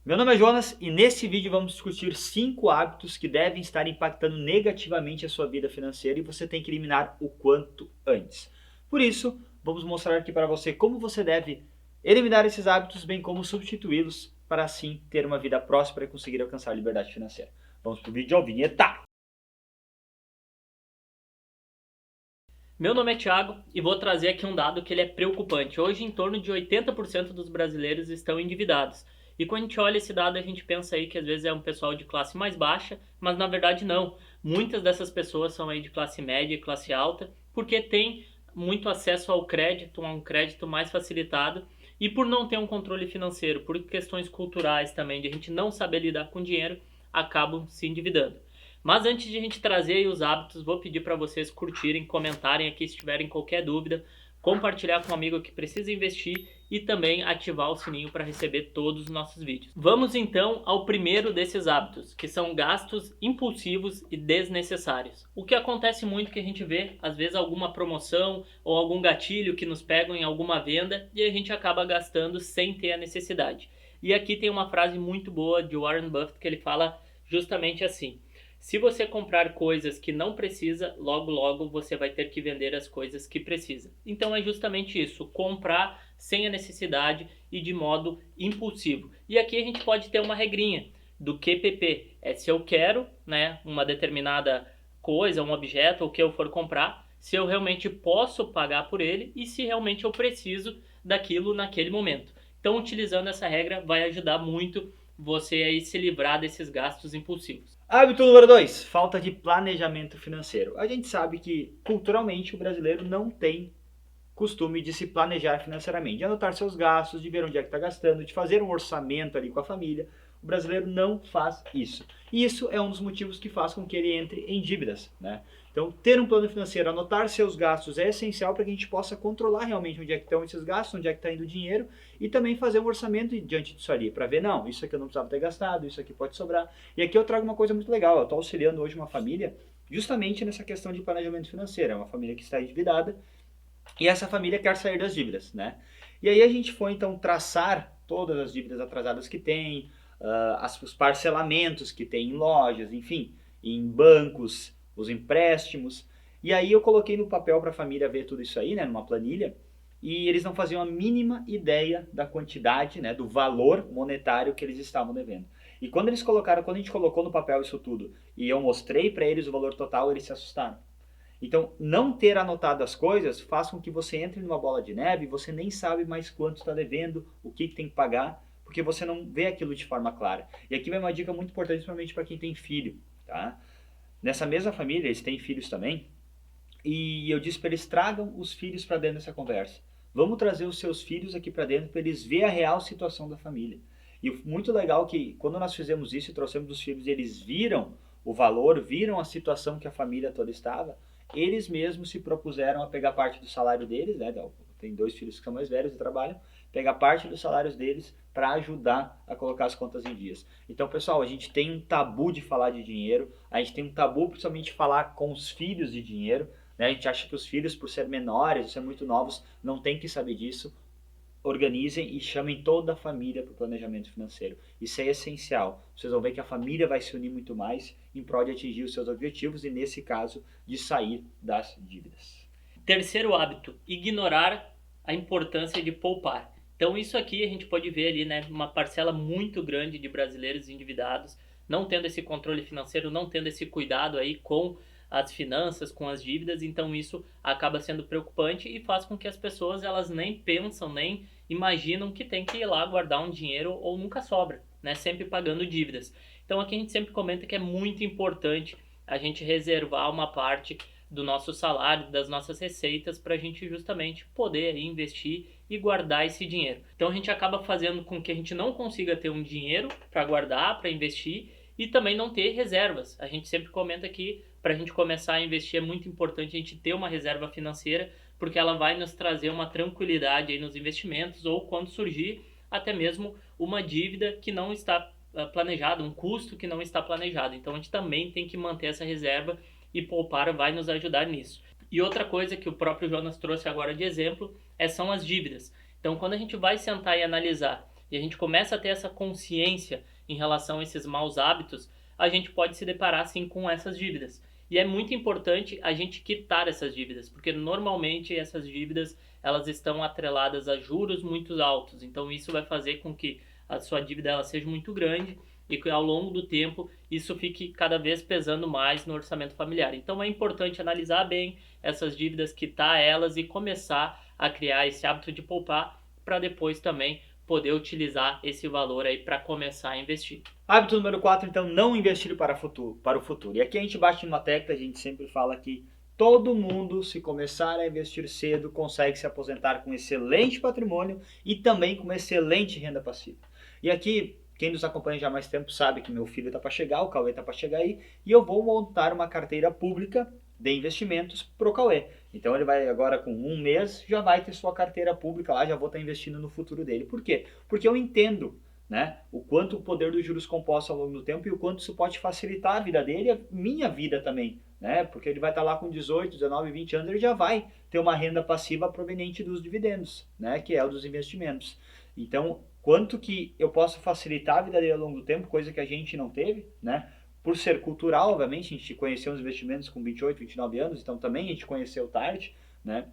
Meu nome é Jonas e nesse vídeo vamos discutir 5 hábitos que devem estar impactando negativamente a sua vida financeira e você tem que eliminar o quanto antes. Por isso, vamos mostrar aqui para você como você deve eliminar esses hábitos, bem como substituí-los para assim ter uma vida próspera e conseguir alcançar a liberdade financeira. Vamos para o vídeo ao vinheta! Meu nome é Thiago e vou trazer aqui um dado que ele é preocupante. Hoje, em torno de 80% dos brasileiros estão endividados. E quando a gente olha esse dado, a gente pensa aí que às vezes é um pessoal de classe mais baixa, mas na verdade não. Muitas dessas pessoas são aí de classe média e classe alta, porque tem muito acesso ao crédito, a um crédito mais facilitado, e por não ter um controle financeiro, por questões culturais também, de a gente não saber lidar com dinheiro, acabam se endividando. Mas antes de a gente trazer aí os hábitos, vou pedir para vocês curtirem, comentarem aqui se tiverem qualquer dúvida, compartilhar com um amigo que precisa investir e também ativar o sininho para receber todos os nossos vídeos. Vamos então ao primeiro desses hábitos, que são gastos impulsivos e desnecessários. O que acontece muito que a gente vê, às vezes, alguma promoção ou algum gatilho que nos pegam em alguma venda e a gente acaba gastando sem ter a necessidade. E aqui tem uma frase muito boa de Warren Buffett que ele fala justamente assim: se você comprar coisas que não precisa, logo logo você vai ter que vender as coisas que precisa. Então é justamente isso, comprar sem a necessidade e de modo impulsivo. E aqui a gente pode ter uma regrinha do QPP, é se eu quero, né, uma determinada coisa, um objeto, o que eu for comprar, se eu realmente posso pagar por ele e se realmente eu preciso daquilo naquele momento. Então, utilizando essa regra vai ajudar muito você aí se livrar desses gastos impulsivos. Hábito número 2, falta de planejamento financeiro. A gente sabe que culturalmente o brasileiro não tem costume de se planejar financeiramente, de anotar seus gastos, de ver onde é que está gastando, de fazer um orçamento ali com a família. O brasileiro não faz isso. E isso é um dos motivos que faz com que ele entre em dívidas, né? Então, ter um plano financeiro, anotar seus gastos é essencial para que a gente possa controlar realmente onde é que estão esses gastos, onde é que está indo o dinheiro e também fazer um orçamento diante disso ali, para ver, não, isso aqui eu não precisava ter gastado, isso aqui pode sobrar. E aqui eu trago uma coisa muito legal, eu estou auxiliando hoje uma família justamente nessa questão de planejamento financeiro. É uma família que está endividada e essa família quer sair das dívidas, né? E aí a gente foi então traçar todas as dívidas atrasadas que tem, os parcelamentos que tem em lojas, enfim, em bancos, os empréstimos. E aí eu coloquei no papel para a família ver tudo isso aí, né, numa planilha, e eles não faziam a mínima ideia da quantidade, né, do valor monetário que eles estavam devendo. E quando eles colocaram, quando a gente colocou no papel isso tudo, e eu mostrei para eles o valor total, eles se assustaram. Então, não ter anotado as coisas faz com que você entre numa bola de neve e você nem sabe mais quanto está devendo, o que tem que pagar, porque você não vê aquilo de forma clara. E aqui vai uma dica muito importante, principalmente para quem tem filho, tá? Nessa mesma família, eles têm filhos também, e eu disse para eles: tragam os filhos para dentro dessa conversa. Vamos trazer os seus filhos aqui para dentro para eles verem a real situação da família. E muito legal que quando nós fizemos isso e trouxemos os filhos, eles viram o valor, viram a situação que a família toda estava, eles mesmos se propuseram a pegar parte do salário deles, né? Tem 2 filhos que são mais velhos e trabalham, pegar parte dos salários deles para ajudar a colocar as contas em dias. Então, pessoal, a gente tem um tabu de falar de dinheiro, a gente tem um tabu principalmente de falar com os filhos de dinheiro, né? A gente acha que os filhos, por ser menores, por ser muito novos, não tem que saber disso. Organizem e chamem toda a família para o planejamento financeiro. Isso é essencial. Vocês vão ver que a família vai se unir muito mais em prol de atingir os seus objetivos e, nesse caso, de sair das dívidas. Terceiro hábito, ignorar a importância de poupar. Então isso aqui a gente pode ver ali, né, uma parcela muito grande de brasileiros endividados, não tendo esse controle financeiro, não tendo esse cuidado aí com as finanças, com as dívidas. Então isso acaba sendo preocupante e faz com que as pessoas elas nem pensam, nem imaginam que tem que ir lá guardar um dinheiro ou nunca sobra, né, sempre pagando dívidas. Então aqui a gente sempre comenta que é muito importante a gente reservar uma parte do nosso salário, das nossas receitas, para a gente justamente poder investir e guardar esse dinheiro. Então a gente acaba fazendo com que a gente não consiga ter um dinheiro para guardar, para investir e também não ter reservas. A gente sempre comenta que para a gente começar a investir é muito importante a gente ter uma reserva financeira, porque ela vai nos trazer uma tranquilidade aí nos investimentos ou quando surgir até mesmo uma dívida que não está planejada, um custo que não está planejado. Então a gente também tem que manter essa reserva e poupar vai nos ajudar nisso. E outra coisa que o próprio Jonas trouxe agora de exemplo são as dívidas. Então, quando a gente vai sentar e analisar e a gente começa a ter essa consciência em relação a esses maus hábitos, a gente pode se deparar sim com essas dívidas. E é muito importante a gente quitar essas dívidas, porque normalmente essas dívidas elas estão atreladas a juros muito altos. Então isso vai fazer com que a sua dívida ela seja muito grande e que ao longo do tempo isso fique cada vez pesando mais no orçamento familiar. Então é importante analisar bem essas dívidas, quitar elas e começar a criar esse hábito de poupar para depois também poder utilizar esse valor aí para começar a investir. Hábito número 4, então, não investir para o futuro. E aqui a gente bate numa tecla, a gente sempre fala que todo mundo, se começar a investir cedo, consegue se aposentar com excelente patrimônio e também com excelente renda passiva. E aqui, quem nos acompanha já há mais tempo sabe que meu filho está para chegar, o Cauê está para chegar aí, e eu vou montar uma carteira pública de investimentos para o Cauê. Então ele vai agora com um mês, já vai ter sua carteira pública lá, já vou estar investindo no futuro dele. Por quê? Porque eu entendo, né, o quanto o poder dos juros compostos ao longo do tempo e o quanto isso pode facilitar a vida dele e a minha vida também, né? Porque ele vai estar lá com 18, 19, 20 anos, ele já vai ter uma renda passiva proveniente dos dividendos, né, que é o dos investimentos. Então, quanto que eu posso facilitar a vida dele ao longo do tempo, coisa que a gente não teve, né? Por ser cultural, obviamente, a gente conheceu os investimentos com 28, 29 anos, então também a gente conheceu tarde, né?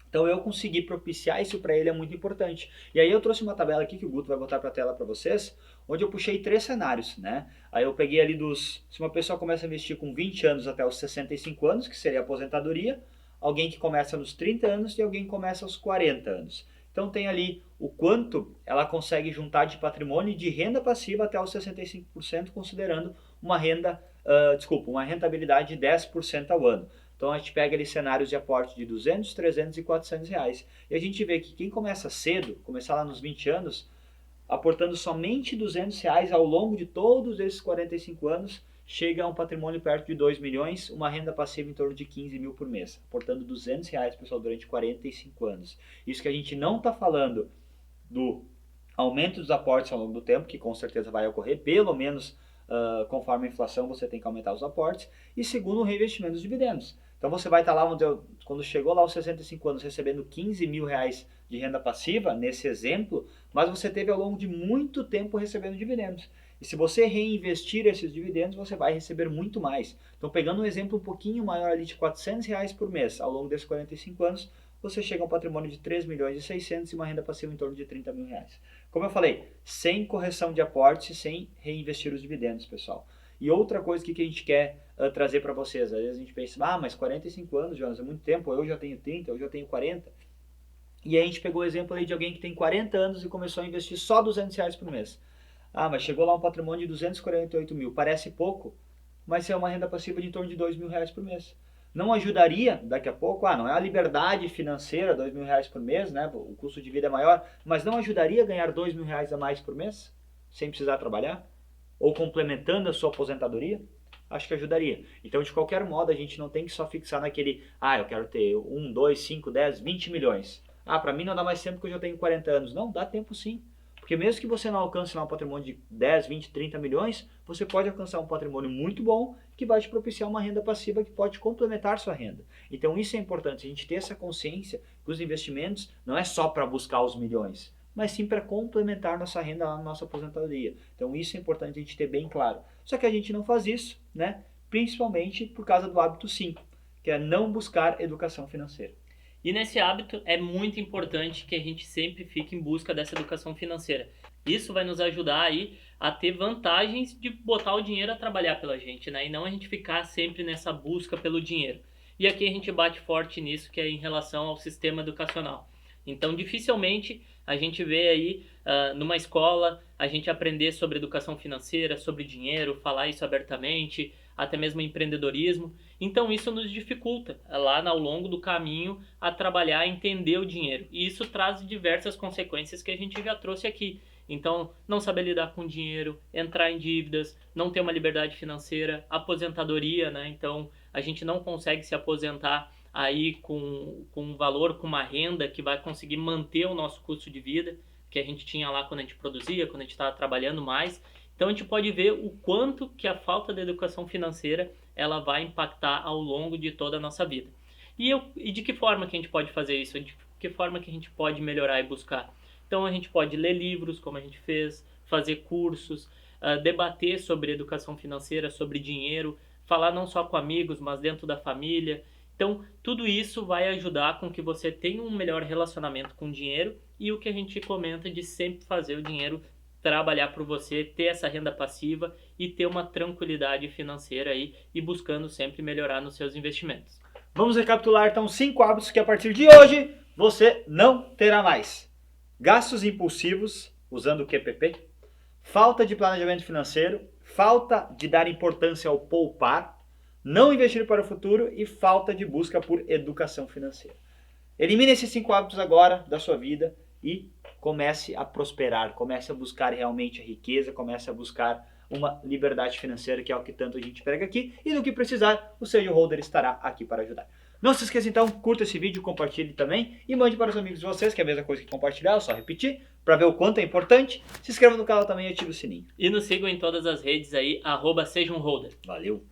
Então eu consegui propiciar isso para ele é muito importante. E aí eu trouxe uma tabela aqui que o Guto vai botar para a tela para vocês, onde eu puxei 3 cenários, né? Aí eu peguei ali se uma pessoa começa a investir com 20 anos até os 65 anos, que seria a aposentadoria, alguém que começa nos 30 anos e alguém que começa aos 40 anos. Então tem ali o quanto ela consegue juntar de patrimônio e de renda passiva até os 65%, considerando uma uma rentabilidade de 10% ao ano. Então a gente pega ali cenários de aporte de 200, 300 e 400 reais. E a gente vê que quem começa cedo, começar lá nos 20 anos, aportando somente 200 reais ao longo de todos esses 45 anos, chega a um patrimônio perto de 2 milhões, uma renda passiva em torno de 15 mil por mês. Aportando 200 reais, pessoal, durante 45 anos. Isso que a gente não está falando do aumento dos aportes ao longo do tempo, que com certeza vai ocorrer, pelo menos conforme a inflação você tem que aumentar os aportes. E segundo, o reinvestimento dos dividendos. Então você vai estar lá, quando chegou lá aos 65 anos, recebendo 15 mil reais de renda passiva, nesse exemplo, mas você teve ao longo de muito tempo recebendo dividendos. E se você reinvestir esses dividendos, você vai receber muito mais. Então pegando um exemplo um pouquinho maior ali de 400 reais por mês, ao longo desses 45 anos, você chega a um patrimônio de 3 milhões e 600 e uma renda passiva em torno de 30 mil reais. Como eu falei, sem correção de aportes, sem reinvestir os dividendos, pessoal. E outra coisa que a gente quer trazer para vocês, às vezes a gente pensa, mas 45 anos, Jonas, é muito tempo, eu já tenho 30, eu já tenho 40. E aí a gente pegou o exemplo aí de alguém que tem 40 anos e começou a investir só 200 reais por mês. Mas chegou lá um patrimônio de 248 mil, parece pouco, mas é uma renda passiva de em torno de 2 mil reais por mês. Não ajudaria, daqui a pouco, não é a liberdade financeira, 2 mil reais por mês, né? O custo de vida é maior, mas não ajudaria a ganhar 2 mil reais a mais por mês, sem precisar trabalhar? Ou complementando a sua aposentadoria? Acho que ajudaria. Então, de qualquer modo, a gente não tem que só fixar naquele, eu quero ter 1, 2, 5, 10, 20 milhões. Para mim não dá mais tempo porque eu já tenho 40 anos. Não, dá tempo sim. Porque mesmo que você não alcance lá um patrimônio de 10, 20, 30 milhões, você pode alcançar um patrimônio muito bom que vai te propiciar uma renda passiva que pode complementar sua renda. Então isso é importante, a gente ter essa consciência que os investimentos não é só para buscar os milhões, mas sim para complementar nossa renda lá na nossa aposentadoria. Então isso é importante a gente ter bem claro. Só que a gente não faz isso, né? Principalmente por causa do hábito 5, que é não buscar educação financeira. E nesse hábito é muito importante que a gente sempre fique em busca dessa educação financeira. Isso vai nos ajudar aí a ter vantagens de botar o dinheiro a trabalhar pela gente, né? E não a gente ficar sempre nessa busca pelo dinheiro. E aqui a gente bate forte nisso, que é em relação ao sistema educacional. Então, dificilmente a gente vê aí numa escola a gente aprender sobre educação financeira, sobre dinheiro, falar isso abertamente, até mesmo empreendedorismo. Então isso nos dificulta lá ao longo do caminho a trabalhar, a entender o dinheiro. E isso traz diversas consequências que a gente já trouxe aqui. Então, não saber lidar com dinheiro, entrar em dívidas, não ter uma liberdade financeira, aposentadoria, né? Então, a gente não consegue se aposentar aí com um valor, com uma renda que vai conseguir manter o nosso custo de vida, que a gente tinha lá quando a gente produzia, quando a gente estava trabalhando mais. Então a gente pode ver o quanto que a falta de educação financeira ela vai impactar ao longo de toda a nossa vida. E de que forma que a gente pode fazer isso? De que forma que a gente pode melhorar e buscar? Então a gente pode ler livros, como a gente fez, fazer cursos, debater sobre educação financeira, sobre dinheiro, falar não só com amigos, mas dentro da família. Então, tudo isso vai ajudar com que você tenha um melhor relacionamento com o dinheiro e o que a gente comenta de sempre fazer o dinheiro trabalhar por você, ter essa renda passiva e ter uma tranquilidade financeira aí e buscando sempre melhorar nos seus investimentos. Vamos recapitular então 5 hábitos que a partir de hoje você não terá mais. Gastos impulsivos, usando o QPP, falta de planejamento financeiro, falta de dar importância ao poupar, não investir para o futuro e falta de busca por educação financeira. Elimine esses 5 hábitos agora da sua vida e comece a prosperar, comece a buscar realmente a riqueza, comece a buscar uma liberdade financeira, que é o que tanto a gente prega aqui, e no que precisar, o Seja Holder estará aqui para ajudar. Não se esqueça então, curta esse vídeo, compartilhe também e mande para os amigos de vocês, que é a mesma coisa que compartilhar, é só repetir, para ver o quanto é importante. Se inscreva no canal também e ative o sininho. E nos sigam em todas as redes aí, @sejamholder. Valeu!